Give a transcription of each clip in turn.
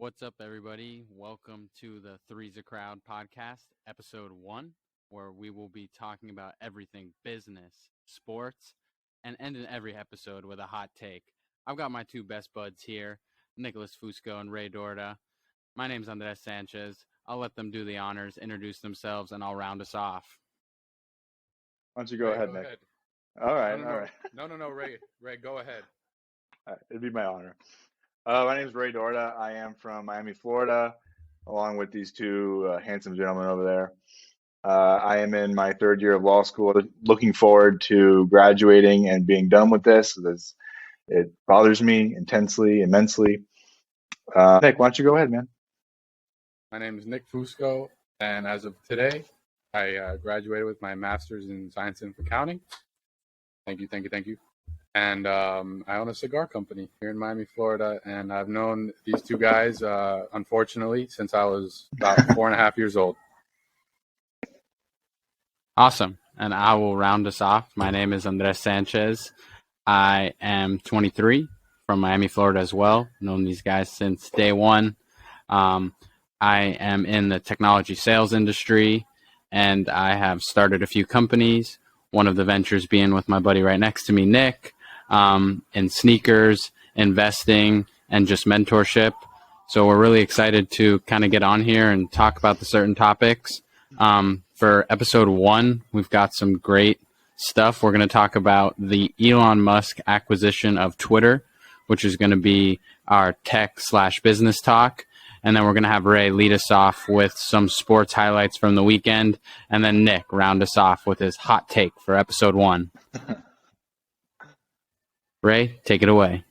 What's up, everybody? Welcome to the Three's a Crowd podcast, episode 1, where we will be talking about everything business, sports, and ending every episode with a hot take. I've got my two best buds here, Nicholas Fusco and Ray Dorda. My name's Andres Sanchez. I'll let them do the honors, introduce themselves, and I'll round us off. Why don't you go ahead, Nick? All right. No, Ray, go ahead. It'd be my honor. My name is Ray Dorda. I am from Miami, Florida, along with these two handsome gentlemen over there. I am in my third year of law school, looking forward to graduating and being done with this. It bothers me intensely, immensely. Nick, why don't you go ahead, man? My name is Nick Fusco, and as of today, I graduated with my master's in science and accounting. Thank you. And I own a cigar company here in Miami, Florida, and I've known these two guys, unfortunately, since I was about 4.5 years old. Awesome. And I will round us off. My name is Andres Sanchez. I am 23 from Miami, Florida as well. Known these guys since day one. I am in the technology sales industry, and I have started a few companies. One of the ventures being with my buddy right next to me, Nick, in sneakers, investing, and just mentorship. So we're really excited to kind of get on here and talk about the certain topics. For episode 1, we've got some great stuff. We're going to talk about the Elon Musk acquisition of Twitter, which is going to be our tech/business talk. And then we're going to have Ray lead us off with some sports highlights from the weekend. And then Nick round us off with his hot take for episode 1. Ray, take it away.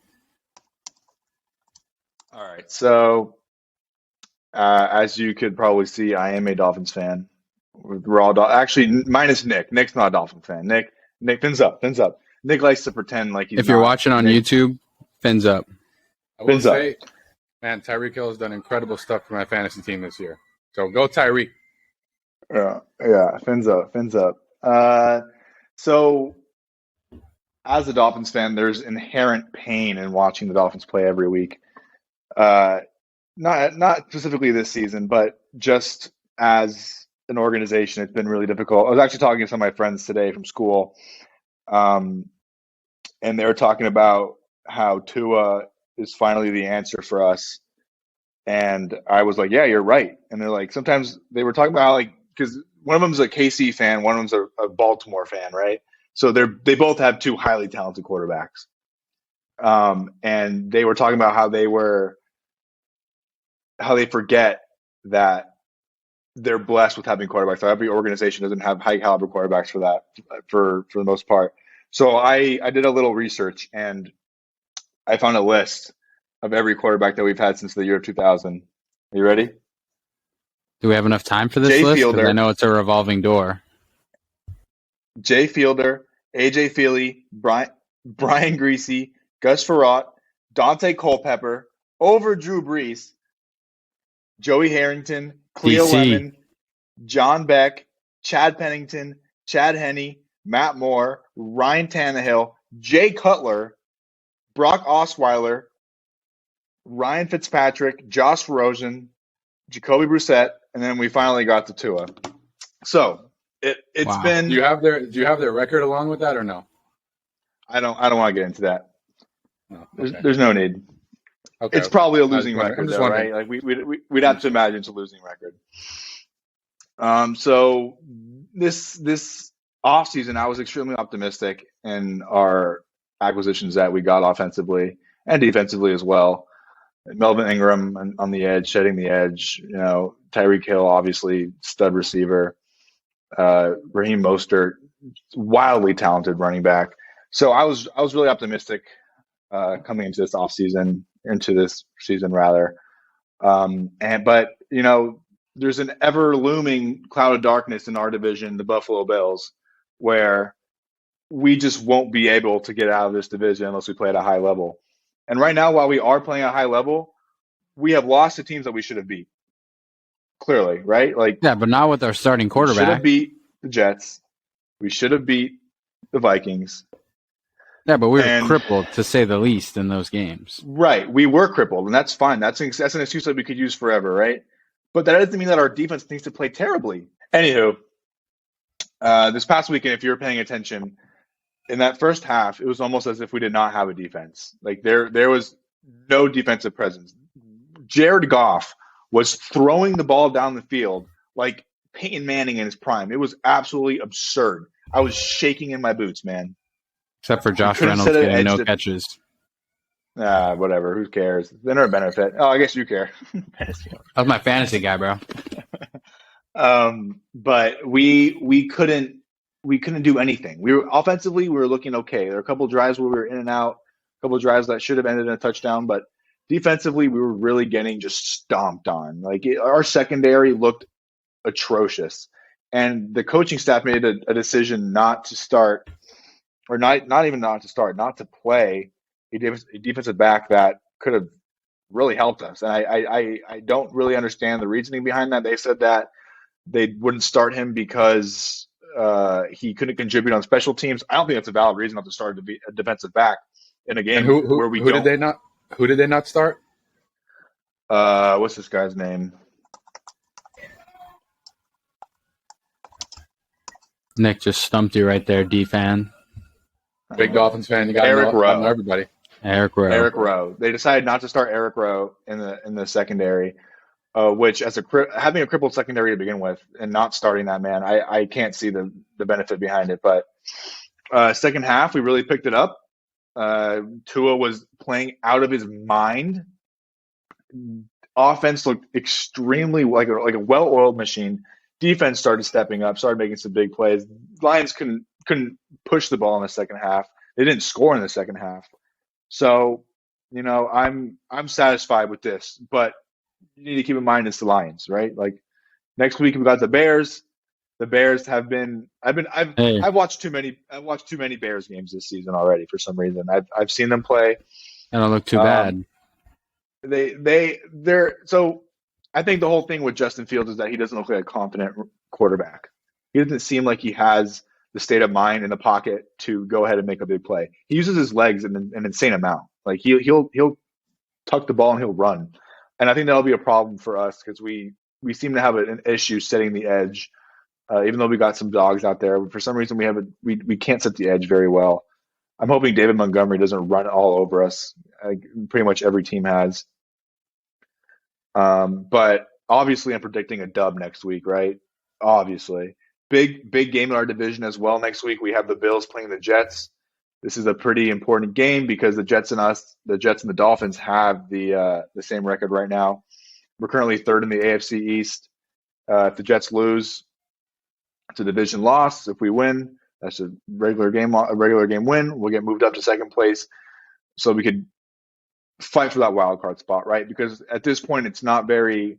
All right. So, as you could probably see, I am a Dolphins fan. We're all actually minus Nick. Nick's not a Dolphins fan. Nick, fins up. Nick likes to pretend like he's. If you're watching on YouTube, fins up. I will say, man, Tyreek Hill has done incredible stuff for my fantasy team this year. So go Tyreek. Yeah, fins up. So, as a Dolphins fan, there's inherent pain in watching the Dolphins play every week. Not specifically this season, but just as an organization, it's been really difficult. I was actually talking to some of my friends today from school, and they were talking about how Tua is finally the answer for us. And I was like, yeah, you're right. And they're like, sometimes they were talking about how, because one of them's a KC fan, one of them's a Baltimore fan, right? So they both have two highly talented quarterbacks. And they were talking about how they forget that they're blessed with having quarterbacks. So every organization doesn't have high caliber quarterbacks for the most part. So I did a little research, and I found a list of every quarterback that we've had since the year 2000. Are you ready? Do we have enough time for this list? Because I know it's a revolving door. Jay Fielder, AJ Feely, Brian Greasy, Gus Frerotte, Dante Culpepper, over Drew Brees, Joey Harrington, Cleo Lemon, John Beck, Chad Pennington, Chad Henne, Matt Moore, Ryan Tannehill, Jay Cutler, Brock Osweiler, Ryan Fitzpatrick, Josh Rosen, Jacoby Brissett, and then we finally got to Tua. So it's been. Do you have their record along with that or no? I don't want to get into that. No, okay. There's no need. Okay, it's probably a losing record, though, right? Like we'd have to imagine it's a losing record. So this offseason, I was extremely optimistic in our acquisitions that we got offensively and defensively as well. Melvin Ingram on the edge, shedding the edge. Tyreek Hill, obviously stud receiver. Raheem Mostert, wildly talented running back. So I was really optimistic coming into this season rather. But there's an ever looming cloud of darkness in our division, the Buffalo Bills, where we just won't be able to get out of this division unless we play at a high level. And right now, while we are playing at a high level, we have lost to teams that we should have beat. Clearly, right? But not with our starting quarterback. We should have beat the Jets. We should have beat the Vikings. Yeah, but we were And crippled, to say the least, in those games. right, we were crippled, and that's fine. That's an excuse that we could use forever, right? But that doesn't mean that our defense needs to play terribly. Anywho, this past weekend, if you were paying attention, in that first half, it was almost as if we did not have a defense. Like there was no defensive presence. Jared Goff was throwing the ball down the field like Peyton Manning in his prime. It was absolutely absurd. I was shaking in my boots, man. Except for He Josh couldn't set Reynolds an getting edge no to catches. whatever. Who cares? They're not a benefit. Oh, I guess you care. That's my fantasy guy, bro. But we couldn't do anything. We were offensively, we were looking okay. There were a couple drives where we were in and out, a couple drives that should have ended in a touchdown, but defensively, we were really getting just stomped on. Like our secondary looked atrocious, and the coaching staff made a decision not to start, or not even not to start, not to play a defensive back that could have really helped us. And I don't really understand the reasoning behind that. They said that they wouldn't start him because he couldn't contribute on special teams. I don't think that's a valid reason not to start a defensive back in a game And where we who don't. did they not start? What's this guy's name? Nick just stumped you right there, D-fan. Big Dolphins fan. You got to know everybody. Eric Rowe. Eric Rowe. They decided not to start Eric Rowe in the secondary, which having a crippled secondary to begin with and not starting that man, I can't see the benefit behind it. But second half, we really picked it up. Tua was playing out of his mind. Offense looked extremely like a well-oiled machine. Defense started stepping up, started making some big plays. Lions couldn't push the ball in the second half. They didn't score in the second half. So, I'm satisfied with this, but you need to keep in mind it's the Lions, right? Like next week we got the Bears. The Bears have been. I've watched too many Bears games this season already for some reason. I've seen them play. They don't look too bad. They're so. I think the whole thing with Justin Fields is that he doesn't look like a confident quarterback. He doesn't seem like he has the state of mind in the pocket to go ahead and make a big play. He uses his legs in an insane amount. Like he'll tuck the ball and he'll run. And I think that'll be a problem for us because we seem to have an issue setting the edge. Even though we got some dogs out there, for some reason we can't set the edge very well. I'm hoping David Montgomery doesn't run all over us. Pretty much every team has. But obviously I'm predicting a dub next week, right? Obviously. Big game in our division as well. Next week we have the Bills playing the Jets. This is a pretty important game because the Jets and the Dolphins have the same record right now. We're currently third in the AFC East. If the Jets lose, it's a division loss. If we win, that's a regular game win. We'll get moved up to second place, so we could fight for that wild card spot, right? Because at this point, it's not very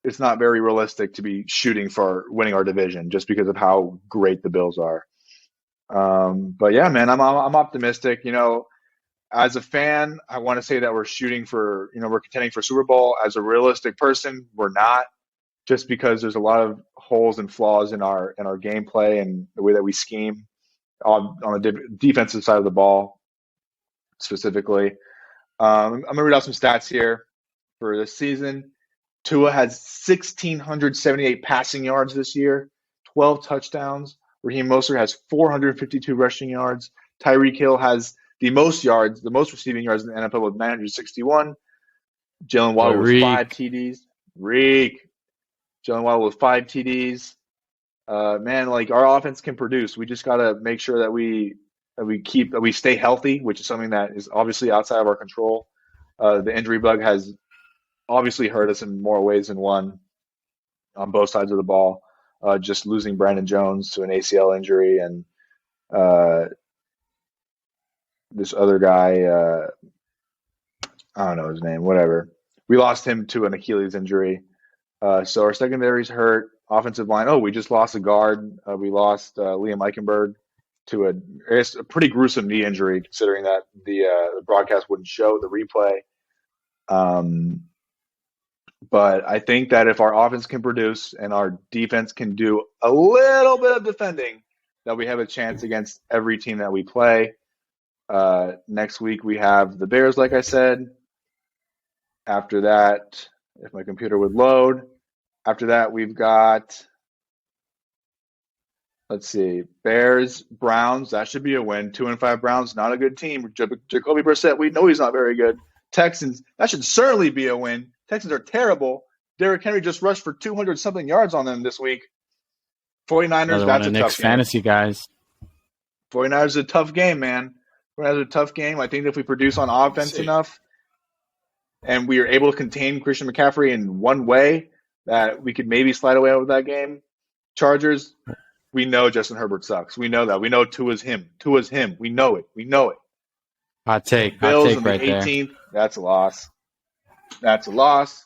realistic to be shooting for winning our division just because of how great the Bills are. But yeah, man, I'm optimistic. As a fan, I want to say that we're shooting for, we're contending for Super Bowl. As a realistic person, we're not, just because there's a lot of holes and flaws in our gameplay and the way that we scheme on the defensive side of the ball specifically. I'm gonna read out some stats here for this season. Tua has 1,678 passing yards this year, 12 touchdowns. Raheem Mostert has 452 rushing yards. Tyreek Hill has the most receiving yards in the NFL with 961. Jalen Waddle with 5 TDs. Jalen Waddle with 5 TDs. Man, like our offense can produce. We just got to make sure that we stay healthy, which is something that is obviously outside of our control. The injury bug has obviously hurt us in more ways than one on both sides of the ball. Just losing Brandon Jones to an ACL injury and this other guy, I don't know his name, whatever. We lost him to an Achilles injury. So our secondary's hurt. Offensive line, we just lost a guard. We lost Liam Eichenberg to a pretty gruesome knee injury, considering that the broadcast wouldn't show the replay. But I think that if our offense can produce and our defense can do a little bit of defending, that we have a chance against every team that we play. Next week we have the Bears, like I said. After that, if my computer would load, after that we've got, let's see, Bears, Browns. That should be a win. 2-5 Browns, not a good team. Jacoby Brissett, we know he's not very good. Texans, that should certainly be a win. Texans are terrible. Derrick Henry just rushed for 200-something yards on them this week. 49ers, Another that's one a of tough Nick's game. fantasy guys. 49ers is a tough game, man. 49ers is a tough game. I think if we produce on offense enough and we are able to contain Christian McCaffrey in one way, that we could maybe slide away with that game. Chargers, we know Justin Herbert sucks. We know that. We know Tua's him. Tua's him. We know it. We know it. Hot take Bills on the right 18th, that's a loss. That's a loss.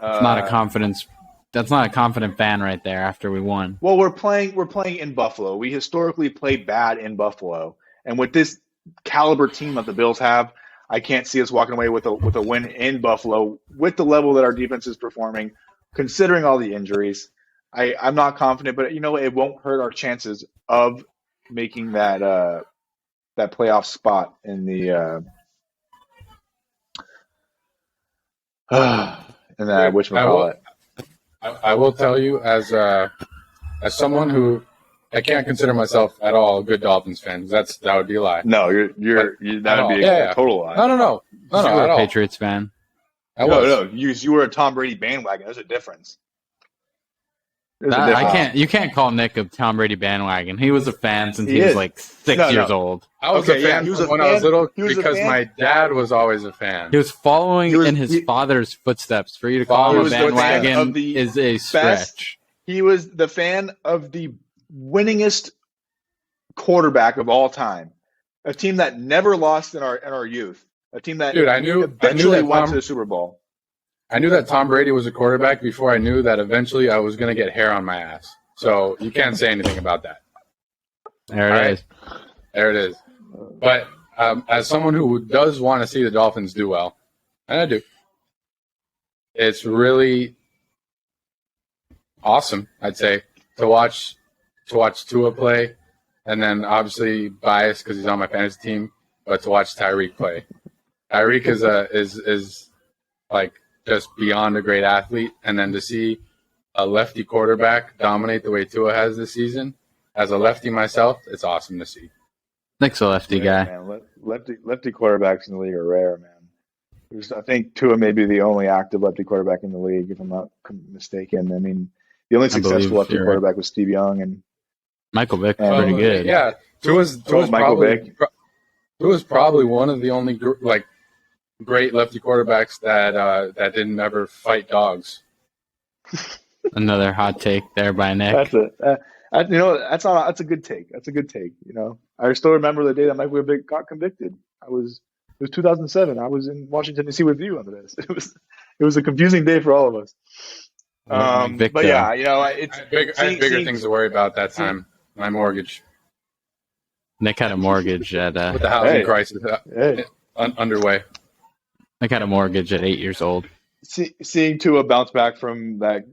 Not a confidence. That's not a confident fan right there after we won. Well, we're playing in Buffalo. We historically play bad in Buffalo, and with this caliber team that the Bills have, I can't see us walking away with a win in Buffalo with the level that our defense is performing, considering all the injuries. I'm not confident, but it won't hurt our chances of making that playoff spot in the whatchamacallit. I will tell you, as someone who I can't consider myself at all a good Dolphins fan. That would be a lie. No, that would be a total lie. No, you were at a all. Patriots fan. No, you were a Tom Brady bandwagon. There's a difference. You can't call Nick a Tom Brady bandwagon. He was a fan since he was like 6 years old. I was a fan when I was little because my dad was always a fan. He was following in his father's footsteps. For you to call him a bandwagon is a stretch. He was the fan of the winningest quarterback of all time. A team that never lost in our youth. A team that eventually went to the Super Bowl. I knew that Tom Brady was a quarterback before I knew that eventually I was going to get hair on my ass. So you can't say anything about that. There it is. But as someone who does want to see the Dolphins do well, and I do, it's really awesome, I'd say, to watch Tua play, and then obviously biased because he's on my fantasy team, but to watch Tyreek play. Tyreek is like just beyond a great athlete, and then to see a lefty quarterback dominate the way Tua has this season, as a lefty myself, it's awesome to see. Nick's a lefty guy. Man. Lefty quarterbacks in the league are rare, man. I think Tua may be the only active lefty quarterback in the league, if I'm not mistaken. I mean, the only successful lefty quarterback was Steve Young and Michael Vick. Pretty good. Yeah, Tua's probably one of the only great lefty quarterbacks that didn't ever fight dogs. Another hot take there by Nick. That's it. That's a good take. That's a good take. I still remember the day that Michael Vick got convicted. It was 2007. I was in Washington D.C. with you on this. It was a confusing day for all of us. But yeah, I had bigger things to worry about that time. My mortgage. Nick had a mortgage at with the housing crisis underway. Nick had a mortgage at 8 years old. Seeing Tua bounce back from that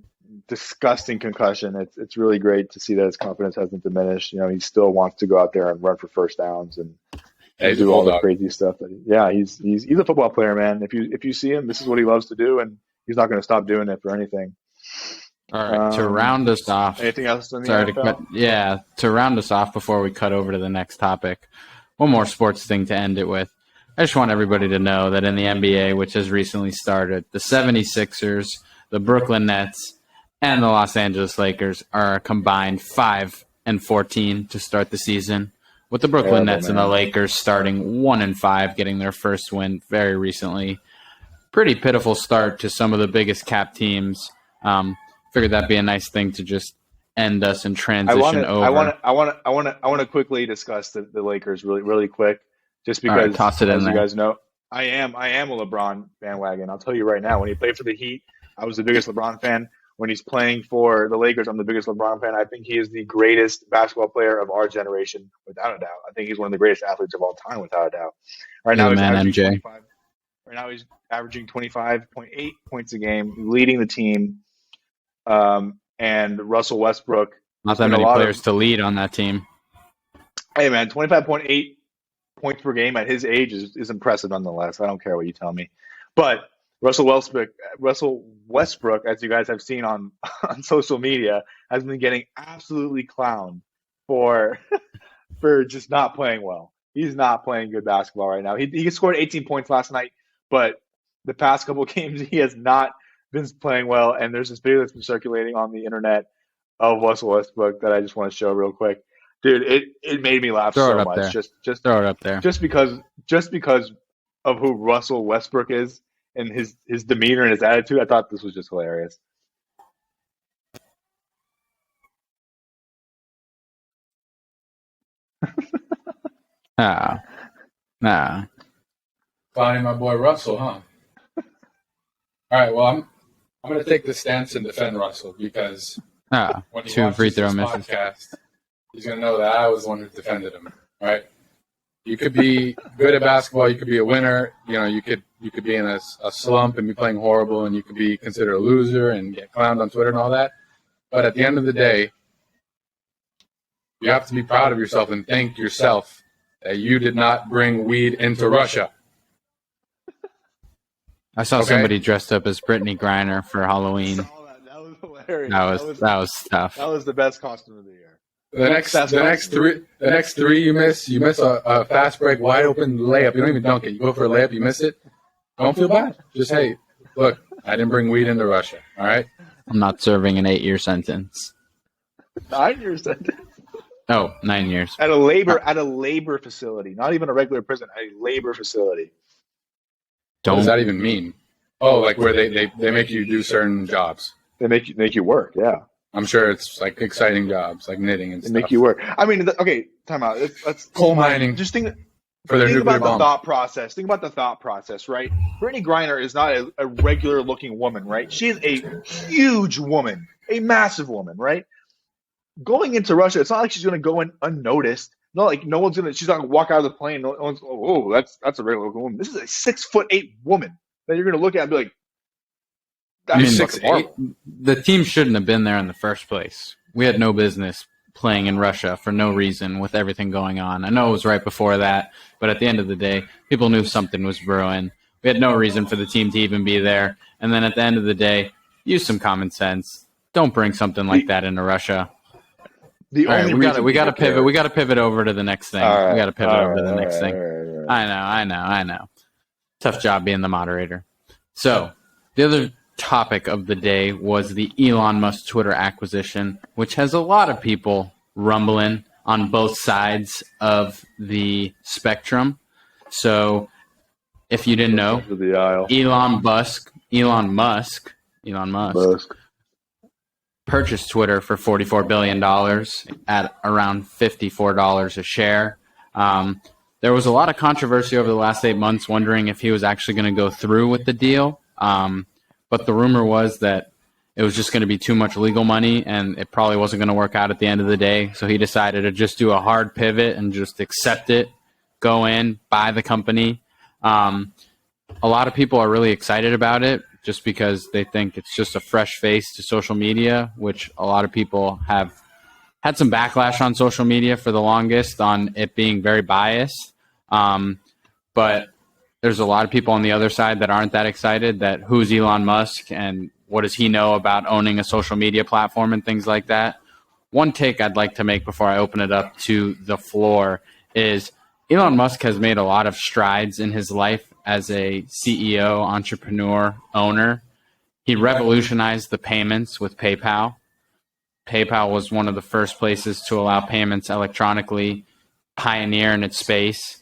disgusting concussion, it's really great to see that his confidence hasn't diminished. He still wants to go out there and run for first downs and do all the crazy stuff. He's a football player, man. If you see him, this is what he loves to do, and he's not going to stop doing it for anything. All right, to round us off. Anything else in the NFL? To round us off before we cut over to the next topic, one more sports thing to end it with. I just want everybody to know that in the NBA, which has recently started, the 76ers, the Brooklyn Nets, and the Los Angeles Lakers are combined 5-14 to start the season, with the Brooklyn Nets and the Lakers starting 1-5, getting their first win very recently. Pretty pitiful start to some of the biggest cap teams. Figured that'd be a nice thing to just end us and transition over. I want to quickly discuss the Lakers really quick, just because right, toss it in as there. You guys know, I am a LeBron bandwagon. I'll tell you right now, when he played for the Heat, I was the biggest LeBron fan. When he's playing for the Lakers, I'm the biggest LeBron fan. I think he is the greatest basketball player of our generation, without a doubt. I think he's one of the greatest athletes of all time, without a doubt. Right now, he's averaging 25.8 points a game, leading the team. And Russell Westbrook. Not that many players to lead on that team. Hey, man, 25.8 points per game at his age is impressive nonetheless. I don't care what you tell me. But Russell Westbrook, as you guys have seen on on social media, has been getting absolutely clowned for for just not playing well. He's not playing good basketball right now. He scored 18 points last night, but the past couple of games he has not been playing well. And there's this video that's been circulating on the internet of Russell Westbrook that I just want to show real quick. Dude, it made me laugh so much. There. Just throw it up there. Just because of who Russell Westbrook is and his demeanor and his attitude. I thought this was just hilarious. Nah. Finding my boy Russell, huh? All right, well, I'm going to take the stance and defend Russell because when he 2 free throw this misses. podcast, he's going to know that I was the one who defended him. All right, you could be good at basketball, you could be a winner. You know, you could be in a slump and be playing horrible, and you could be considered a loser and get clowned on Twitter and all that. But at the end of the day, you have to be proud of yourself and thank yourself that you did not bring weed into Russia. I saw somebody dressed up as Brittany Griner for Halloween. That was hilarious. That was tough. That was the best costume of the year. The next three you miss a fast break, wide open layup. You don't even dunk it. You go for a layup, you miss it. Don't feel bad. Just, hey, look, I didn't bring weed into Russia. All right? I'm not serving an 8-year sentence. 9-year sentence. Oh, 9 years. At a labor facility, not even a regular prison, a labor facility. What does that even mean? Oh, like where they make you do certain jobs. They make you work, yeah. I'm sure it's like exciting jobs, like knitting and stuff. They make you work. I mean, okay, time out. Let's coal mining. Just think nuclear about bomb. the thought process. Think about the thought process, right? Brittany Griner is not a regular-looking woman, right? She is a huge woman, a massive woman, right? Going into Russia, it's not like she's going to go in unnoticed. Not like no one's she's not going to walk out of the plane. No one's, oh, that's a regular-looking woman. This is a 6'8" woman that you're going to look at and be like, I mean, 6'8". The team shouldn't have been there in the first place. We had no business playing in Russia for no reason with everything going on. I know it was right before that, but at the end of the day, people knew something was brewing. We had no reason for the team to even be there. And then at the end of the day, use some common sense. Don't bring something like that into Russia. We got to pivot. We got to pivot over to the next thing. Right, we got to pivot over to the next thing. Right. I know. Tough job being the moderator. So the other topic of the day was the Elon Musk Twitter acquisition, which has a lot of people rumbling on both sides of the spectrum. So if you didn't know, Elon Musk purchased Twitter for $44 billion at around $54 a share. There was a lot of controversy over the last 8 months wondering if he was actually going to go through with the deal. But the rumor was that it was just going to be too much legal money and it probably wasn't going to work out at the end of the day. So he decided to just do a hard pivot and just accept it, go in, buy the company. A lot of people are really excited about it just because they think it's just a fresh face to social media, which a lot of people have had some backlash on social media for the longest on it being very biased. But there's a lot of people on the other side that aren't that excited that who's Elon Musk and what does he know about owning a social media platform and things like that. One take I'd like to make before I open it up to the floor is Elon Musk has made a lot of strides in his life as a CEO, entrepreneur, owner. He revolutionized the payments with PayPal. PayPal was one of the first places to allow payments electronically, pioneer in its space.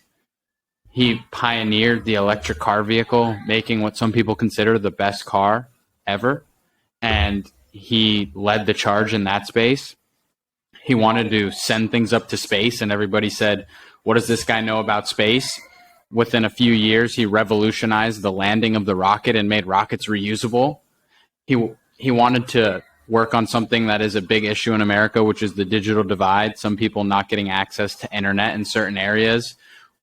He pioneered the electric car vehicle, making what some people consider the best car ever. And he led the charge in that space. He wanted to send things up to space, and everybody said, what does this guy know about space? Within a few years, he revolutionized the landing of the rocket and made rockets reusable. He wanted to work on something that is a big issue in America, which is the digital divide. Some people not getting access to internet in certain areas,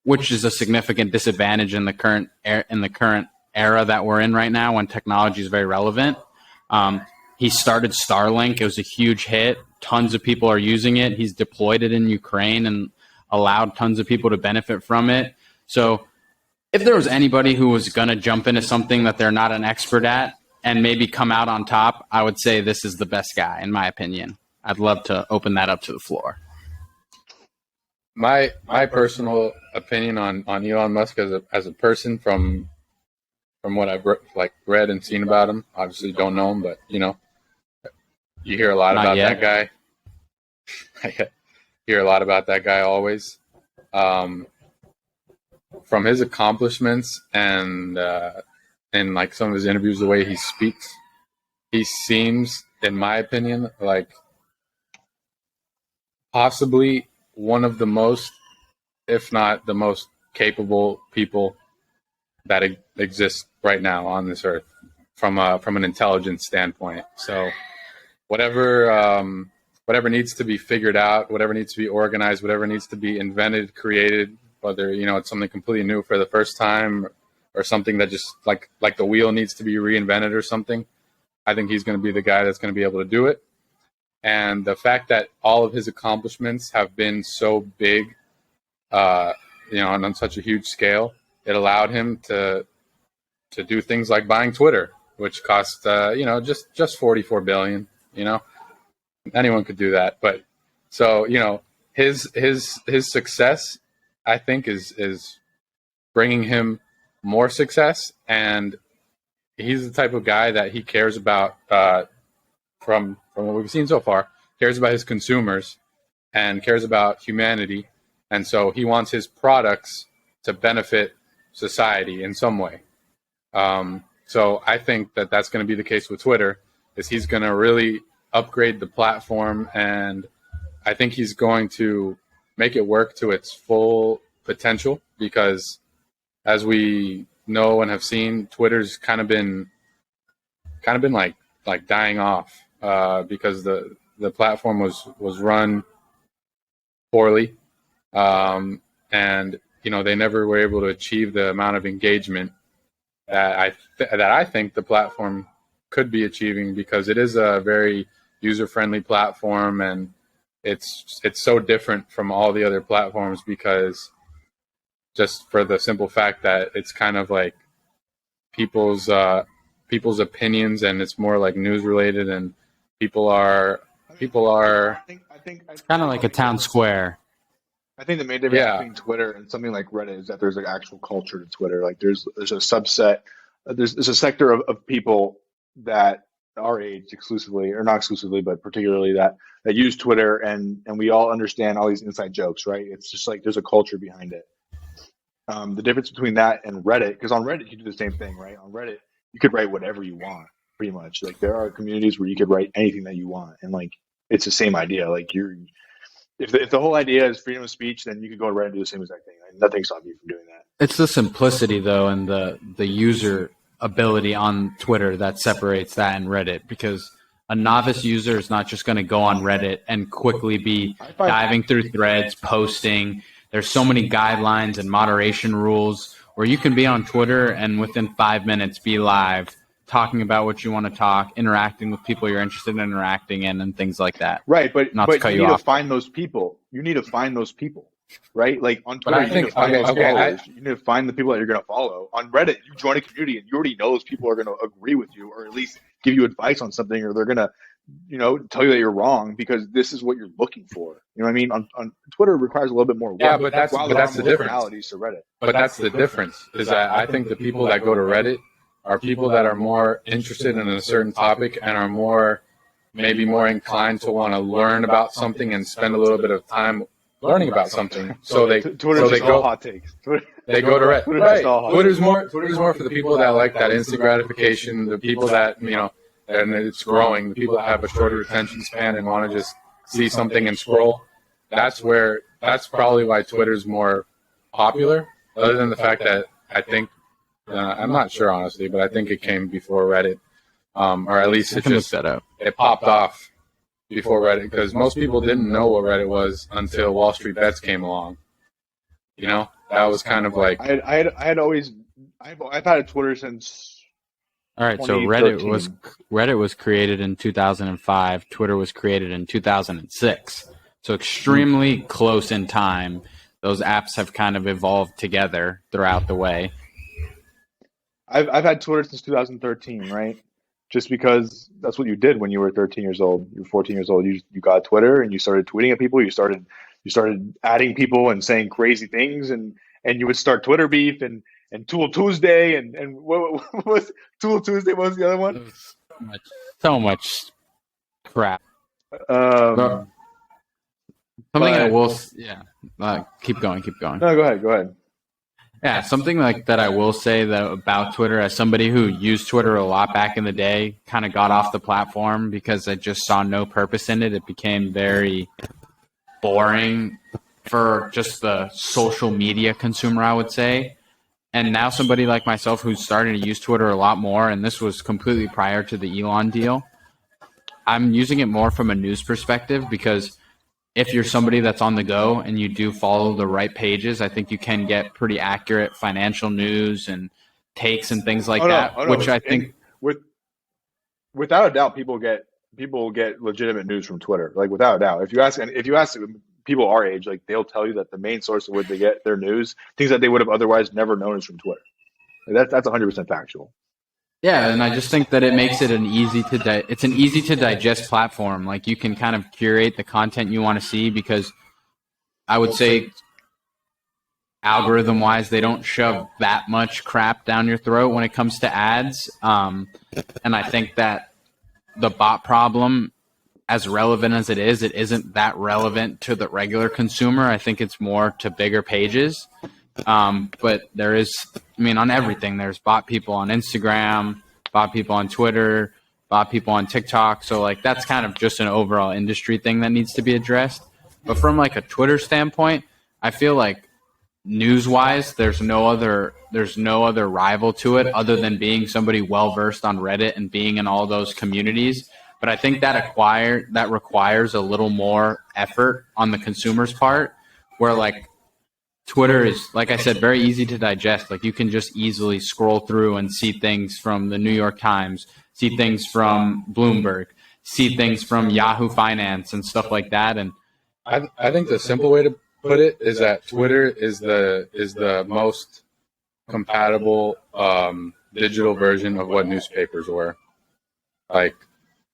which is a significant disadvantage in the current era that we're in right now when technology is very relevant. He started Starlink. It was a huge hit. Tons of people are using it. He's deployed it in Ukraine and allowed tons of people to benefit from it. So if there was anybody who was going to jump into something that they're not an expert at and maybe come out on top, I would say this is the best guy, in my opinion. I'd love to open that up to the floor. My personal opinion on Elon Musk as a person from what I've read and seen about him. Obviously, don't know him, but you hear a lot about that guy. I hear a lot about that guy always. From his accomplishments and like some of his interviews, the way he speaks, he seems, in my opinion, like possibly one of the most, if not the most capable people that exist right now on this earth from an intelligence standpoint. So whatever needs to be figured out, whatever needs to be organized, whatever needs to be invented, created, whether it's something completely new for the first time or something that just like the wheel needs to be reinvented or something, I think he's going to be the guy that's going to be able to do it. And the fact that all of his accomplishments have been so big, on such a huge scale, it allowed him to do things like buying Twitter, which cost just $44 billion. Anyone could do that, but so his success, I think, is bringing him more success, and he's the type of guy that he cares about. From what we've seen so far, cares about his consumers and cares about humanity, and so he wants his products to benefit society in some way. So I think that that's going to be the case with Twitter, is he's going to really upgrade the platform, and I think he's going to make it work to its full potential, because as we know and have seen, Twitter's kind of been like dying off because the platform was run poorly, and they never were able to achieve the amount of engagement that I think the platform could be achieving, because it is a very user-friendly platform, and it's so different from all the other platforms, because just for the simple fact that it's kind of like people's opinions, and it's more like news related, and people are it's kind of like a town square. I think the main difference between Twitter and something like Reddit is that there's an actual culture to Twitter. Like there's a subset, there's a sector of people that our age exclusively, or not exclusively, but particularly that use Twitter, and we all understand all these inside jokes, right? It's just like there's a culture behind it. The difference between that and Reddit, because on Reddit you do the same thing, right? On Reddit you could write whatever you want, pretty much. Like there are communities where you could write anything that you want, and like it's the same idea. Like if the whole idea is freedom of speech, then you could go to Reddit and do the same exact thing. Like, nothing stops you from doing that. It's the simplicity though, and the user ability on Twitter that separates that and Reddit, because a novice user is not just going to go on Reddit and quickly be diving through threads, posting. There's so many guidelines and moderation rules where you can be on Twitter and within 5 minutes be live, talking about what you want to talk, interacting with people you're interested in interacting in, and things like that. Right, but you need to find those people. You need to find those people, right? Like on Twitter, you need to find those followers. You need to find the people that you're going to follow. On Reddit, you join a community and you already know those people are going to agree with you, or at least give you advice on something, or they're going to, tell you that you're wrong because this is what you're looking for. You know what I mean? On Twitter, it requires a little bit more work. Yeah, but that's the difference. To Reddit. But that's the difference, is that I think the people that go to Reddit are people that are more interested in a certain topic and are maybe more inclined to want to learn about something and spend a little bit of time learning about something. So they go hot takes. They go to Reddit. Right. Twitter's more for the people that like that instant gratification, the people that and it's growing, the people that have a shorter attention span and want to just see something and scroll. That's probably why Twitter's more popular, other than the fact that I think, I'm not sure honestly, but I think it came before Reddit, or at least it popped off before Reddit, because most people didn't know what Reddit was until Wall Street Bets came along. That was kind of like I've had a Twitter since. All right, so Reddit was created in 2005. Twitter was created in 2006. So extremely close in time. those apps have kind of evolved together throughout the way. I've had Twitter since 2013, right? Just because that's what you did when you were 13 years old. You were 14 years old. You got Twitter and you started tweeting at people. You started adding people and saying crazy things, and you would start Twitter beef and Tool Tuesday and what was Tool Tuesday? What was the other one? So much crap. Um, Something I but will, yeah. Keep going. no, go ahead. Yeah, something like that I will say that about Twitter, as somebody who used Twitter a lot back in the day, kind of got off the platform because I just saw no purpose in it. It became very boring for just the social media consumer, I would say. And now somebody like myself who's starting to use Twitter a lot more, and this was completely prior to the Elon deal, I'm using it more from a news perspective because if you're somebody that's on the go and you do follow the right pages, I think you can get pretty accurate financial news and takes and things like that, which I think with without a doubt, people get legitimate news from Twitter. Like without a doubt, if you ask people our age, like they'll tell you that the main source of where they get their news, things that they would have otherwise never known, is from Twitter. Like that's 100% factual. yeah, and I just think that it makes it an easy to digest platform. Like you can kind of curate the content you want to see because I would say algorithm wise, they don't shove that much crap down your throat when it comes to ads. And I think that the bot problem, as relevant as it isn't that relevant to the regular consumer. I think it's more to bigger pages. But there is, I mean, on everything, there's bot people on Instagram, bot people on Twitter, bot people on TikTok. So like that's kind of just an overall industry thing that needs to be addressed. But from like a Twitter standpoint, I feel like news-wise, there's no other rival to it other than being somebody well-versed on Reddit and being in all those communities. But I think that requires a little more effort on the consumer's part, where like Twitter is, like I said, very easy to digest. Like you can just easily scroll through and see things from the New York Times, see things from Bloomberg, see things from Yahoo Finance and stuff like that. And I think the simple way to put it is that Twitter is the most compatible digital version of what newspapers were. Like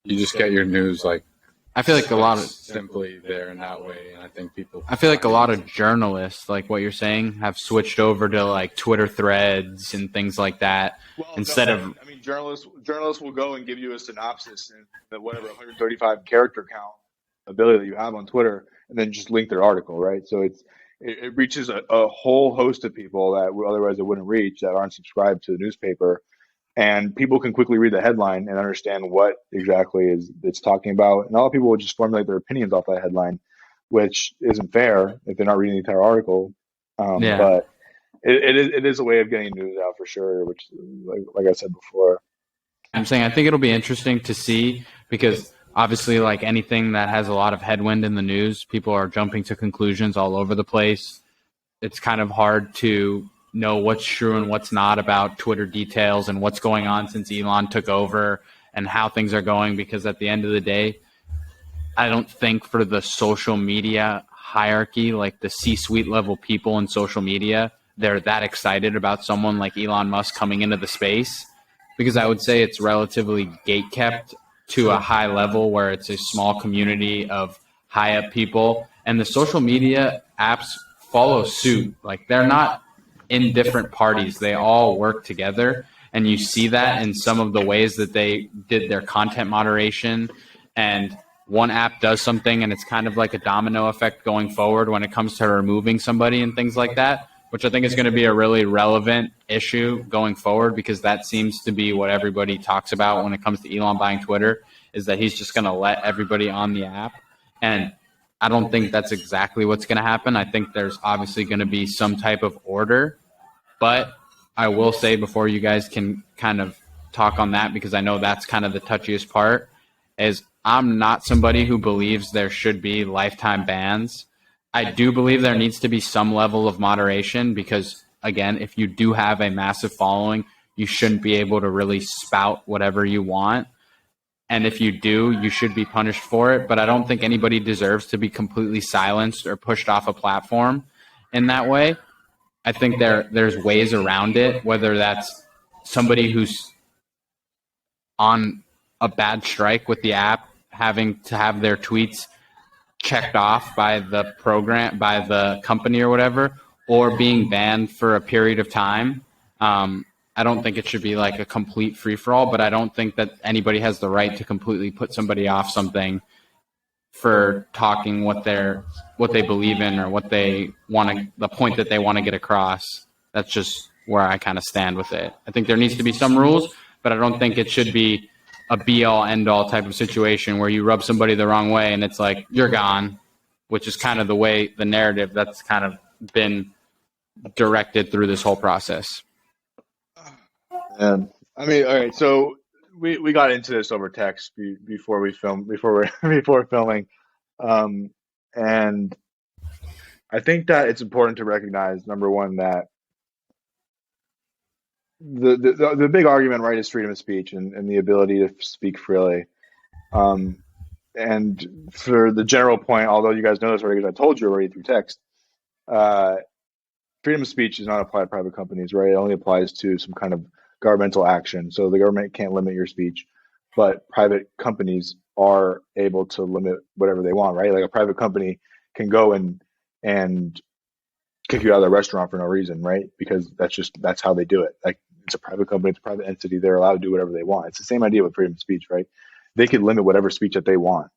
you just get your news like I feel like a lot of simply there in that way, and I feel like a lot of journalists, like what you're saying, have switched over to like Twitter threads and things like that instead of. I mean, journalists will go and give you a synopsis and the whatever 135 character count ability that you have on Twitter, and then just link their article, right? So it reaches a whole host of people that otherwise it wouldn't reach, that aren't subscribed to the newspaper. And people can quickly read the headline and understand what exactly it's talking about. And a lot of people will just formulate their opinions off that headline, which isn't fair if they're not reading the entire article. But it is a way of getting news out for sure, which, like I said before. I'm saying I think it'll be interesting to see because obviously, like anything that has a lot of headwind in the news, people are jumping to conclusions all over the place. It's kind of hard to know what's true and what's not about Twitter details and what's going on since Elon took over and how things are going, because at the end of the day, I don't think for the social media hierarchy, like the C-suite level people in social media, they're that excited about someone like Elon Musk coming into the space, because I would say it's relatively gatekept to a high level where it's a small community of high up people, and the social media apps follow suit. Like they're not in different parties. They all work together. And you see that in some of the ways that they did their content moderation. And one app does something and it's kind of like a domino effect going forward when it comes to removing somebody and things like that, which I think is going to be a really relevant issue going forward, because that seems to be what everybody talks about when it comes to Elon buying Twitter, is that he's just going to let everybody on the app. And I don't think that's exactly what's going to happen. I think there's obviously going to be some type of order. But I will say, before you guys can kind of talk on that, because I know that's kind of the touchiest part, is I'm not somebody who believes there should be lifetime bans. I do believe there needs to be some level of moderation because, again, if you do have a massive following, you shouldn't be able to really spout whatever you want. And if you do, you should be punished for it. But I don't think anybody deserves to be completely silenced or pushed off a platform. in that way. I think there's ways around it, whether that's somebody who's on a bad strike with the app having to have their tweets checked off by the program, by the company or whatever, or being banned for a period of time. I don't think it should be like a complete free-for-all, but I don't think that anybody has the right to completely put somebody off something for talking what they believe in or what they want to, the point that they want to get across. That's just where I kind of stand with it. I think there needs to be some rules, but I don't think it should be a be-all, end-all type of situation where you rub somebody the wrong way and it's like, you're gone, which is kind of the way, the narrative that's kind of been directed through this whole process. I mean, all right, so we got into this over text before filming, and I think that it's important to recognize, number one, that the big argument, right, is freedom of speech and the ability to speak freely. And for the general point, although you guys know this already because I told you already through text, freedom of speech does not apply to private companies, right? It only applies to some kind of governmental action. So the government can't limit your speech, but private companies are able to limit whatever they want, right? Like a private company can go and kick you out of the restaurant for no reason, right? Because that's how they do it. Like, it's a private company, it's a private entity. They're allowed to do whatever they want. It's the same idea with freedom of speech, right? They can limit whatever speech that they want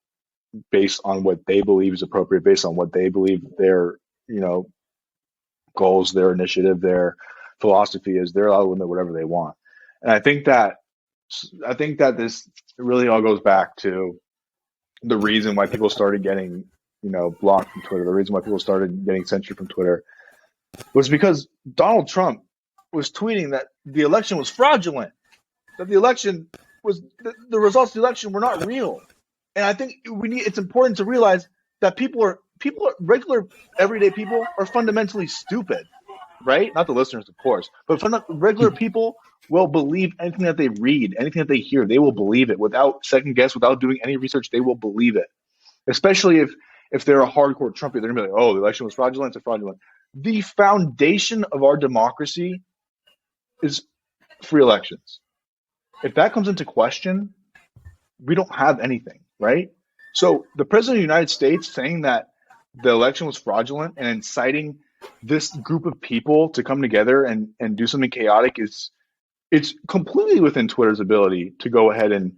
based on what they believe is appropriate, based on what they believe their, goals, their initiative, their philosophy is. They're allowed to limit whatever they want. And I think that this really all goes back to the reason why people started getting, blocked from Twitter. The reason why people started getting censored from Twitter was because Donald Trump was tweeting that the election was fraudulent, that the election was the results of the election were not real. And I think it's important to realize that people are regular everyday people are fundamentally stupid, right? Not the listeners, of course, but regular people will believe anything that they read, anything that they hear. They will believe it without second guess, without doing any research. They will believe it, especially if they're a hardcore Trumpian. They're gonna be like, "Oh, the election was fraudulent. It's fraudulent." The foundation of our democracy is free elections. If that comes into question, we don't have anything, right? So the president of the United States saying that the election was fraudulent and inciting this group of people to come together and do something chaotic it's completely within Twitter's ability to go ahead and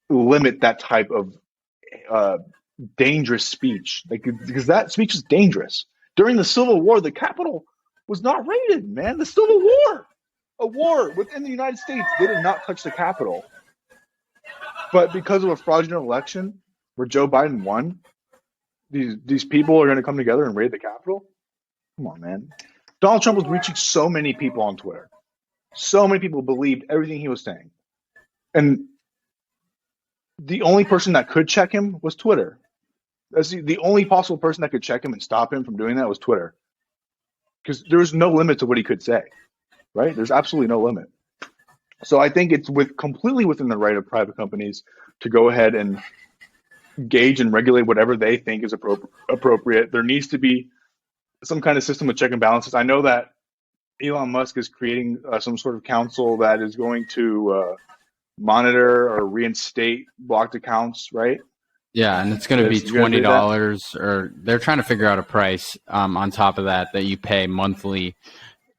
limit that type of dangerous speech, because that speech is dangerous. During the Civil War, the Capitol was not raided, man. The Civil War, a war within the United States, they did not touch the Capitol. But because of a fraudulent election where Joe Biden won, these people are going to come together and raid the Capitol? Come on, man. Donald Trump was reaching so many people on Twitter. So many people believed everything he was saying. And the only person that could check him was Twitter. That's the only possible person that could check him and stop him from doing that was Twitter. Because there was no limit to what he could say, right? There's absolutely no limit. So I think it's completely within the right of private companies to go ahead and gauge and regulate whatever they think is appropriate. There needs to be some kind of system of check and balances. I know that Elon Musk is creating some sort of council that is going to monitor or reinstate blocked accounts, right? Yeah, and it's going to be $20, or they're trying to figure out a price on top of that you pay monthly,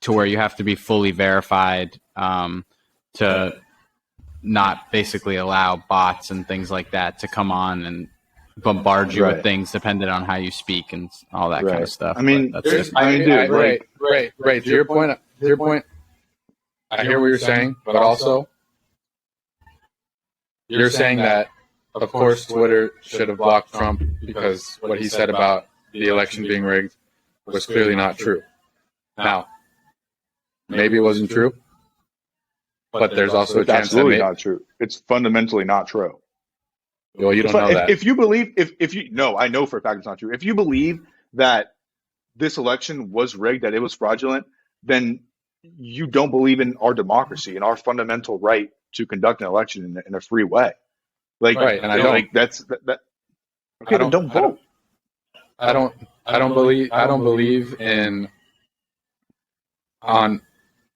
to where you have to be fully verified to not basically allow bots and things like that to come on and bombard you with things depending on how you speak and all that kind of stuff. I mean, Right. To your point, I hear what you're saying, but also you're saying that, of course, Twitter should have blocked Trump because what he said about the election being rigged was clearly not true. Now, maybe it wasn't true, but there's also a chance that absolutely not true. It's fundamentally not true. Well, you don't know that. If you believe, I know for a fact it's not true. If you believe that this election was rigged, that it was fraudulent, then you don't believe in our democracy and our fundamental right to conduct an election in a free way. Like, right, and I don't. Like, that's that. Okay, then don't vote. I don't I don't believe in on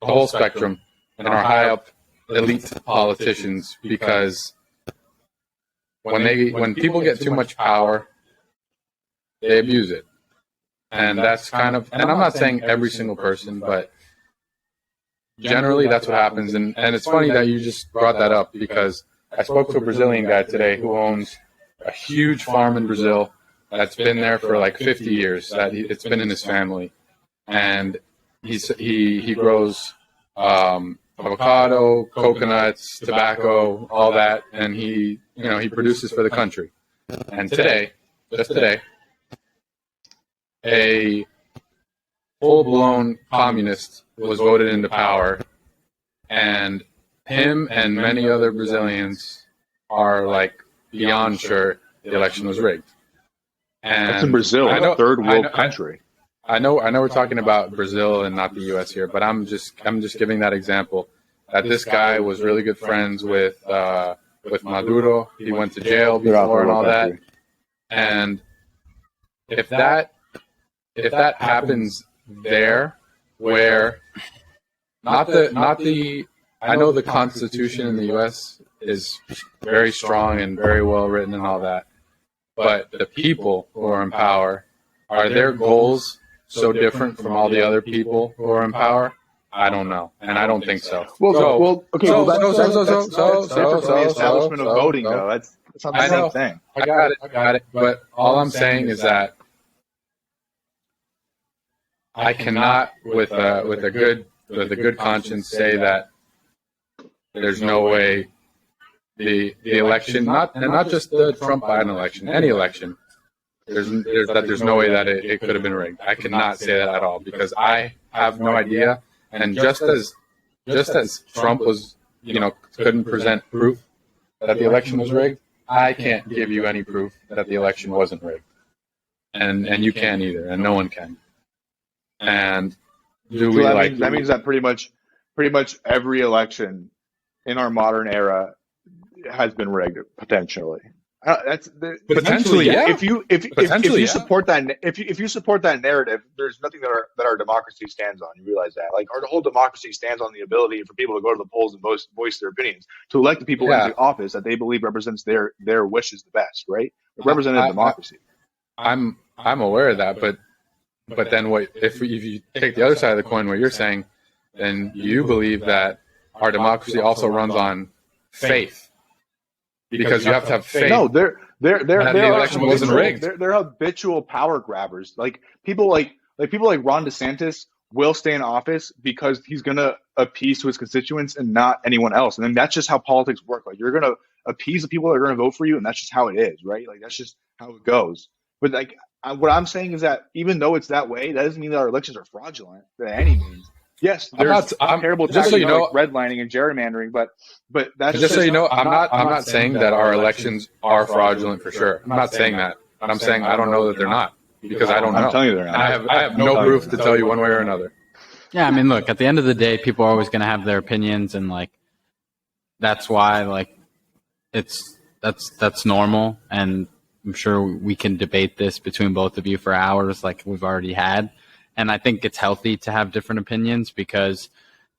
the whole spectrum in our high up elite politicians, because when people get too much power, they abuse it. And that's kind of, and I'm not saying every single person, but generally that's what happens. And it's funny that you just brought that up, because I spoke to a Brazilian guy today who owns a huge farm in Brazil that's been there for like 50 years. It's been in his family, and he grows avocado, coconuts, tobacco, all that, and he produces for the country. And just today, a full-blown communist was voted into power, and him and many other Brazilians are like beyond sure the election was rigged. And that's in Brazil, a third world country. I know we're talking about Brazil and not the U.S. here, but I'm just giving that example that this guy was really good friends with Maduro. He went to jail before and all that. And if that happens there, where not the I know the Constitution in the U.S. is very strong and very well written and all that, but the people who are in power, are their goals so different from all the other people who are in power? I don't know, and I don't think so. That's different from the establishment of voting, though. That's not the same thing. I got it. But all I'm saying is that I cannot, with a good conscience, say that there's no way the election, not just the Trump-Biden election, any election, there's no way that it could have been rigged. I cannot say that at all, because I have no idea. And just as Trump was, couldn't present proof that the election was rigged, I can't give you any proof that the election wasn't rigged, and you can't either, and no one can. And that means that pretty much every election in our modern era has been rigged potentially. Potentially, yeah. If you support that, if you support that narrative, there's nothing that our democracy stands on. You realize that, like, our whole democracy stands on the ability for people to go to the polls and voice their opinions, to elect the people into office that they believe represents their wishes the best, right? Representative democracy. I'm aware of that, but then what if you take the other side of the coin, what you're saying, then you believe that our democracy also runs on faith. Because you have to have faith. No, the election wasn't rigged. They're habitual power grabbers. Like people like Ron DeSantis will stay in office because he's gonna appease to his constituents and not anyone else. And then that's just how politics work. Like, you're gonna appease the people that are gonna vote for you, and that's just how it is, right? Like, that's just how it goes. But like, what I'm saying is that even though it's that way, that doesn't mean that our elections are fraudulent by any means. Yes, there's terrible tactics like redlining and gerrymandering, but that's just so you know, I'm not saying that our elections are fraudulent for sure. I'm not saying that. I'm saying I don't know that they're not, because I don't know. I'm telling you they're not. I have no proof to tell you one way or another. Yeah, I mean, look, at the end of the day, people are always going to have their opinions, and like, that's why, like, that's normal, and I'm sure we can debate this between both of you for hours, like we've already had. And I think it's healthy to have different opinions, because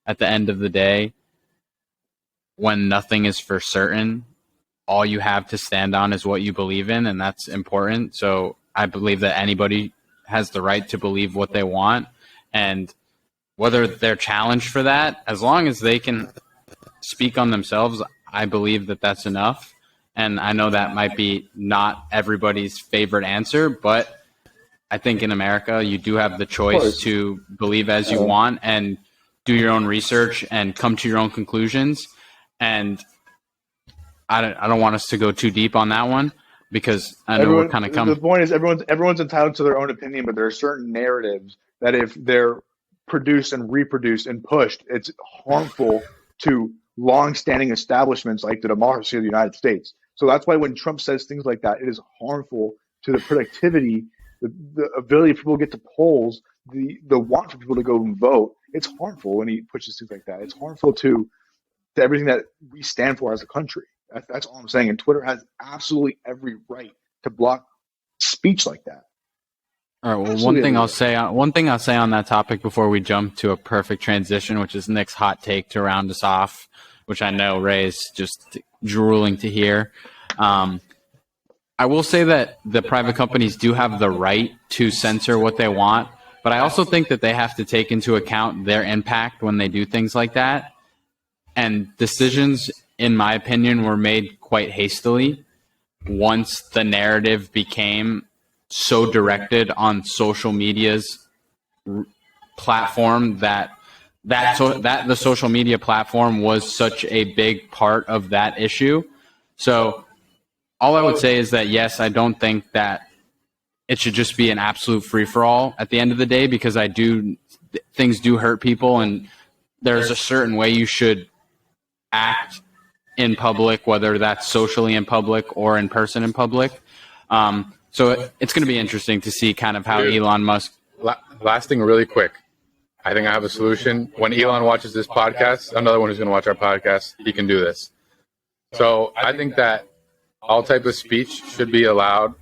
at the end of the day, when nothing is for certain, all you have to stand on is what you believe in, and that's important. So I believe that anybody has the right to believe what they want, and whether they're challenged for that, as long as they can speak on themselves, I believe that that's enough. And I know that might be not everybody's favorite answer, but I think in America, you do have the choice to believe as you want and do your own research and come to your own conclusions. And I don't want us to go too deep on that one, because I know we're kind of coming. The point is, everyone's entitled to their own opinion, but there are certain narratives that if they're produced and reproduced and pushed, it's harmful to long-standing establishments like the democracy of the United States. So that's why when Trump says things like that, it is harmful to the productivity, the ability for people to get to polls, the want for people to go and vote. It's harmful when he pushes things like that. It's harmful to everything that we stand for as a country. That's all I'm saying. And Twitter has absolutely every right to block speech like that. All right. Well, Absolutely one thing I'll say on that topic before we jump to a perfect transition, which is Nick's hot take to round us off, which I know Ray's just drooling to hear. I will say that the private companies do have the right to censor what they want, but I also think that they have to take into account their impact when they do things like that. And decisions, in my opinion, were made quite hastily once the narrative became so directed on social media's platform that the social media platform was such a big part of that issue. So all I would say is that yes, I don't think that it should just be an absolute free for all at the end of the day, because things do hurt people, and there's a certain way you should act in public, whether that's socially in public or in person in public. So it's going to be interesting to see kind of how Elon Musk. Last thing really quick. I think I have a solution. When Elon watches this podcast, another one who's going to watch our podcast, he can do this. So I think that all type of speech should be allowed,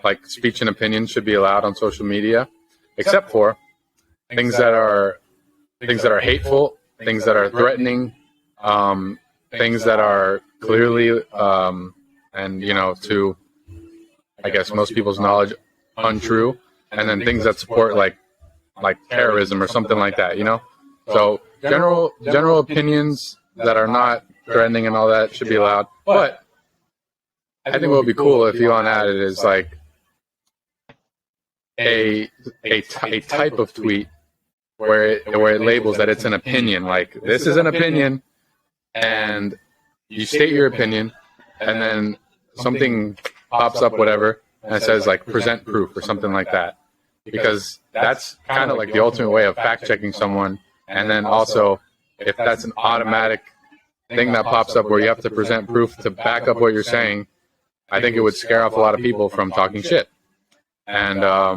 like speech and opinion should be allowed on social media, except for things that are hateful, things that are threatening, things that are clearly and to I guess most people's knowledge untrue, and then things that support like terrorism or something like that, So general opinions that are not threatening and all that should be allowed. But I think what would be cool if Elon added is like a type of tweet where it labels that it's an opinion. Like, this is an opinion, and you state your opinion, and then something pops up, whatever, and it says like present proof or something like that. Because that's kind of like the ultimate way of fact checking someone. And then also, if that's an automatic thing that pops up where you have to present proof to back up what you're saying, I think it would scare off a lot of people from talking shit. And I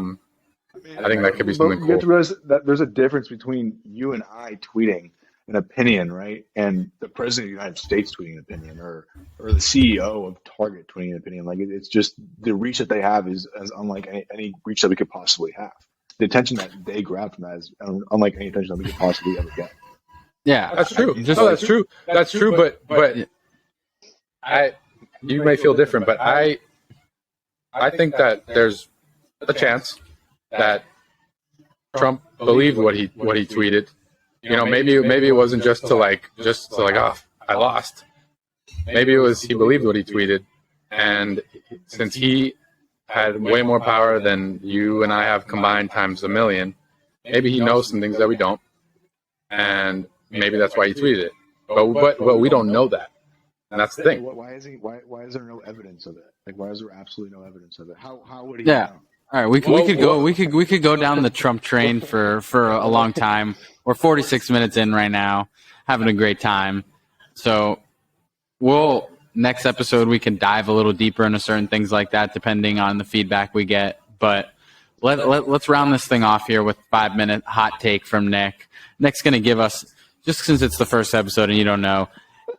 think that could be something cool. You have to realize that there's a difference between you and I tweeting an opinion, right? And the president of the United States tweeting an opinion, or the CEO of Target tweeting an opinion. Like, it's just the reach that they have is as unlike any reach that we could possibly have. The attention that they grab from that is unlike any attention that we could possibly ever get. Yeah, that's true. That's true. That's true. But you may feel different, but I think that there's a chance that Trump believed what he tweeted. Maybe it wasn't just to like, oh, I lost. Maybe it was he believed what he tweeted, and since he had way more power than you and I have combined times a million, maybe he knows some things that we don't, and maybe that's why he tweeted it. But we don't know that, and that's the thing. Why is there no evidence of it? Like, why is there absolutely no evidence of it? How would he know? All right, we could go down the Trump train for a long time. We're 46 minutes in right now, having a great time. So next episode we can dive a little deeper into certain things like that, depending on the feedback we get. But let's round this thing off here with 5-minute hot take from Nick. Nick's going to give us, just since it's the first episode and you don't know,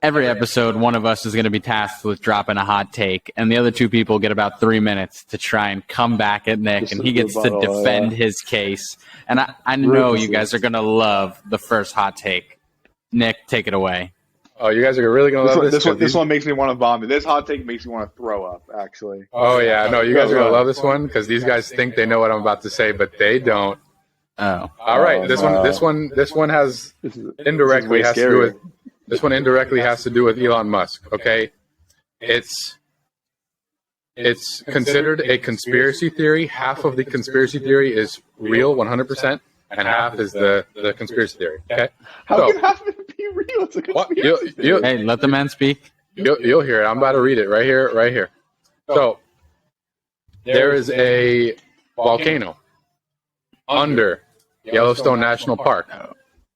every episode, one of us is going to be tasked with dropping a hot take, and the other two people get about 3 minutes to try and come back at Nick, and he gets to defend his case. And I know you guys are going to love the first hot take. Nick, take it away. Oh, you guys are really going to love this? This one makes me want to vomit. This hot take makes me want to throw up, actually. Oh, yeah. No, you guys are going to love this one, because these guys think they know what I'm about to say, but they don't. Oh. All right. This one has indirectly has to do with... This one indirectly has to do with Elon Musk, okay? It's considered a conspiracy theory. Half of the conspiracy theory is real, 100%, and half is the conspiracy theory, okay? How can half of it be real? It's a conspiracy theory. Hey, let the man speak. You'll hear it. I'm about to read it right here. So, there is a volcano under Yellowstone National Park.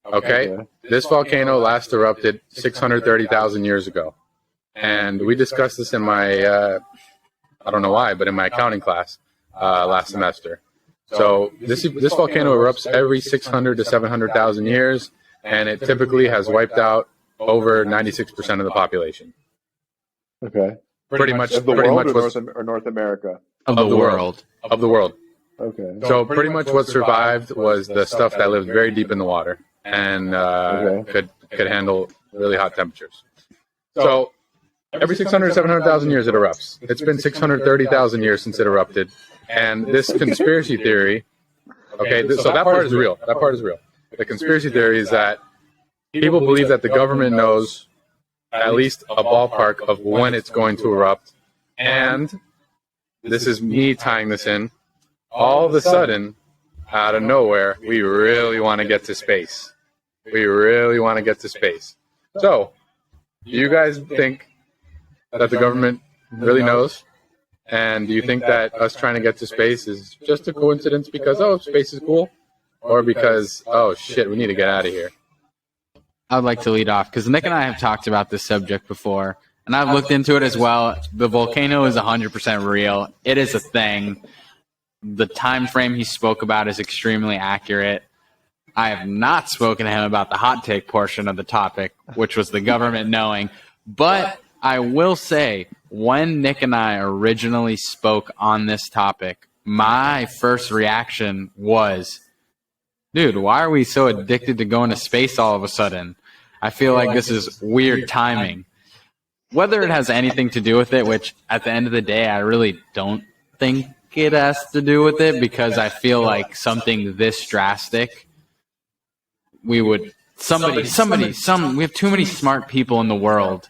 Okay, this volcano last erupted 630,000 years ago, and we discussed this in my I don't know why, but in my accounting class last semester. So this volcano erupts every 600 to 700,000 years, and it typically has wiped out over 96% of the population. Okay, pretty much of the world or North America? Of the world. Of the world. Okay. So pretty much what survived was the stuff that lived very deep in the water and could handle really hot temperatures. So every 600, 700,000 years it erupts. It's been 630,000 years since it erupted. And this conspiracy theory, okay, so that part is real. That part is real. The conspiracy theory is that people believe that the government knows at least a ballpark of when it's going to erupt. And this is me tying this in. All of a sudden, out of nowhere, we really want to get to space. We really want to get to space. So, do you guys think that the government really knows? And do you think that us trying to get to space is just a coincidence because, oh, space is cool? Or because, oh, shit, we need to get out of here? I would like to lead off because Nick and I have talked about this subject before, and I've looked into it as well. The volcano is 100% real. It is a thing. The time frame he spoke about is extremely accurate. I have not spoken to him about the hot take portion of the topic, which was the government knowing. But I will say, when Nick and I originally spoke on this topic, my first reaction was, dude, why are we so addicted to going to space all of a sudden? I feel like this is weird timing. Whether it has anything to do with it, which at the end of the day, I really don't think it has to do with it, because I feel like something this drastic, we have too many smart people in the world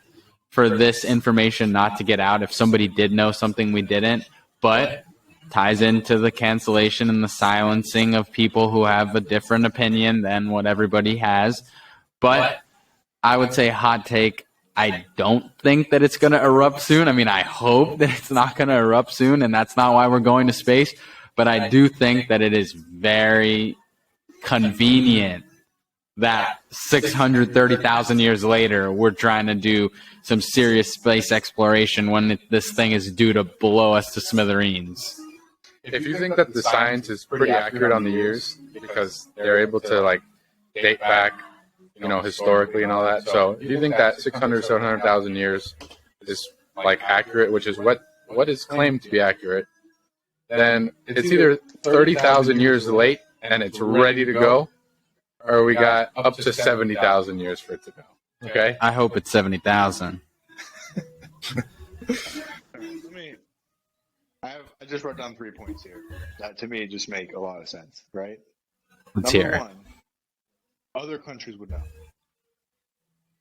for this information not to get out if somebody did know something we didn't. But ties into the cancellation and the silencing of people who have a different opinion than what everybody has. But I would say hot take, I don't think that it's going to erupt soon. I mean, I hope that it's not going to erupt soon, and that's not why we're going to space. But I do think that it is very convenient that 630,000 years later, we're trying to do some serious space exploration when this thing is due to blow us to smithereens. If you think that the science is pretty accurate on the years, because they're able to like date back, historically and all that. So if you think that 600, 700,000 years is like accurate, which is what is claimed to be accurate, then it's either 30,000 years late and it's ready to go, or we got up to 70,000 years for it to go. Okay? I hope it's 70,000. I just wrote down 3 points here that to me just make a lot of sense, right? Let's hear it. Number one, other countries would know.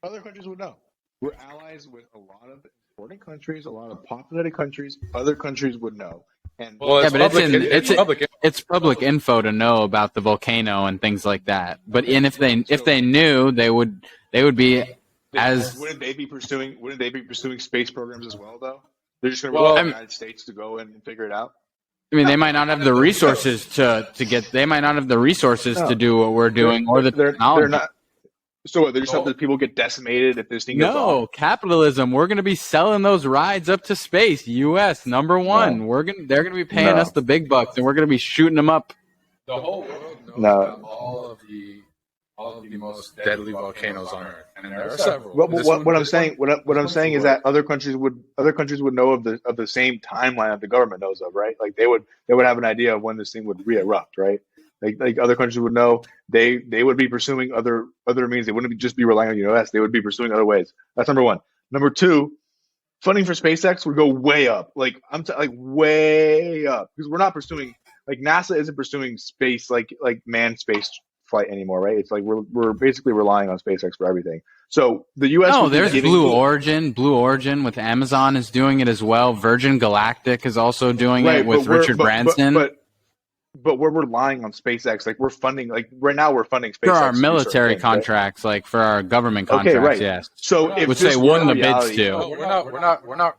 Other countries would know. We're allies with a lot of important countries, a lot of populated countries. Other countries would know. And it's public info to know about the volcano and things like that. But if they knew, they would be as. Wouldn't they be pursuing space programs as well, though? They're just going to rely on the United States to go and figure it out. I mean, they might not have the resources to get. They might not have the resources to do what we're doing, or the technology. They're not. So what, they just have the people get decimated if this thing goes No, off? capitalism. We're going to be selling those rides up to space. U.S. number one. No. They're going to be paying us the big bucks, and we're going to be shooting them up. The whole world knows about all of the most deadly volcanoes on Earth, and there are several. What I'm saying is that other countries would know of the same timeline that the government knows of, right? Like they would have an idea of when this thing would re-erupt, right? Like other countries would know. They would be pursuing other means. They wouldn't just be relying on the U.S. They would be pursuing other ways. That's number one. Number two, funding for SpaceX would go way up. Like way up, because we're not pursuing, like NASA isn't pursuing space like manned space flight anymore, right? It's like we're basically relying on SpaceX for everything. So the U.S. No, there's Blue Origin. Blue Origin with Amazon is doing it as well. Virgin Galactic is also doing it with Richard Branson. But we're relying on SpaceX. Like we're funding. Like right now, we're funding SpaceX for our military contracts, like for our government contracts. Okay, right. Yes. So if which they won the bids to. No, we're not.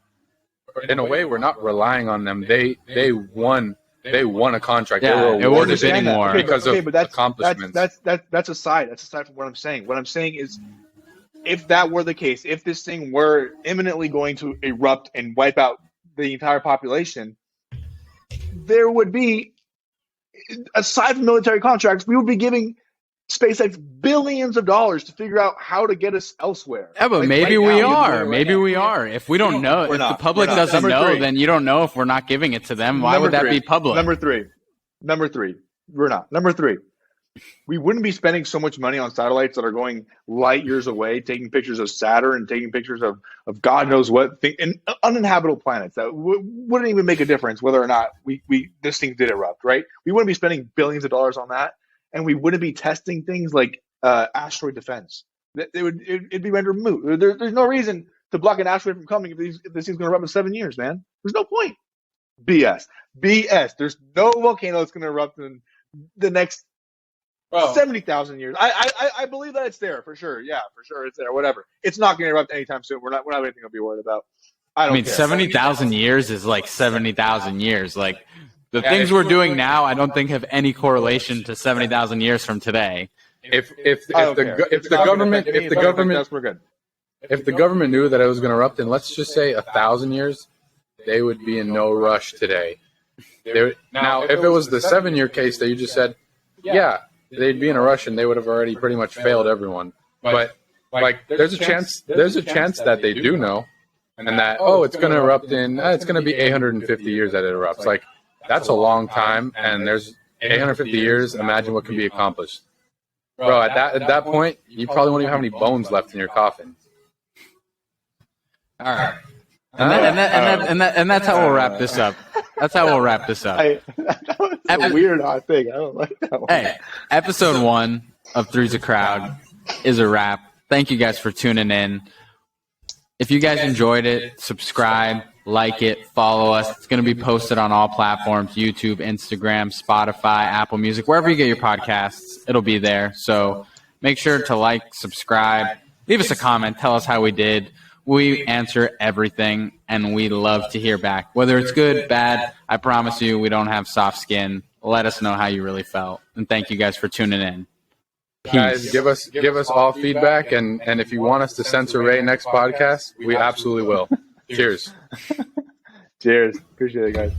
In a way, we're not relying on them. They won. They won a contract. Yeah, they were awarded bidding war because of accomplishments. That's aside. That's aside from what I'm saying. What I'm saying is, if that were the case, if this thing were imminently going to erupt and wipe out the entire population, there would be, aside from military contracts, we would be giving SpaceX billions of dollars to figure out how to get us elsewhere. Yeah, but maybe we are. Maybe we are. If we don't know, if the public doesn't know, then you don't know if we're not giving it to them. Why would that be public? Number three. Number three, we're not. Number three, we wouldn't be spending so much money on satellites that are going light years away, taking pictures of Saturn and taking pictures of God knows what thing, and uninhabitable planets that wouldn't even make a difference whether or not this thing did erupt, right? We wouldn't be spending billions of dollars on that, and we wouldn't be testing things like asteroid defense. It'd be rendered moot. There's no reason to block an asteroid from coming if this thing's going to erupt in 7 years, man. There's no point. BS. There's no volcano that's going to erupt in the next 70,000 years. I believe that it's there for sure. Yeah, for sure it's there. Whatever. It's not going to erupt anytime soon. We're not anything to be worried about. I mean, 70,000 years is like 70,000 years. Like the things we're doing now, I don't think have any correlation to 70,000 years from today. If the government knew that it was going to erupt in, let's just say 1,000 years, they would be in no rush today. Now, if it was the 7-year case that you just said, yeah, they'd be in a rush and they would have already pretty much failed everyone. But like, there's a chance that they do know, and that it's going to erupt in it's going to be 850 years that it erupts. Like, that's a long time, and there's 850 years. Imagine what can be accomplished, bro. At that point, you probably won't even have any bones left in your coffin. All right. And that's how we'll wrap this up. That's how we'll wrap this up. That was a weird odd thing. I don't like that one. Hey, episode 1 of Three's a Crowd is a wrap. Thank you guys for tuning in. If you guys enjoyed it, subscribe, like it, follow us. It's going to be posted on all platforms: YouTube, Instagram, Spotify, Apple Music, wherever you get your podcasts, it'll be there. So make sure to like, subscribe, leave us a comment, tell us how we did. We answer everything, and we love to hear back. Whether it's good, bad, I promise you we don't have soft skin. Let us know how you really felt. And thank you guys for tuning in. Peace. Guys, give us all feedback, and if you want us to censor Ray next podcast, we absolutely will. Cheers. Cheers. Appreciate it, guys.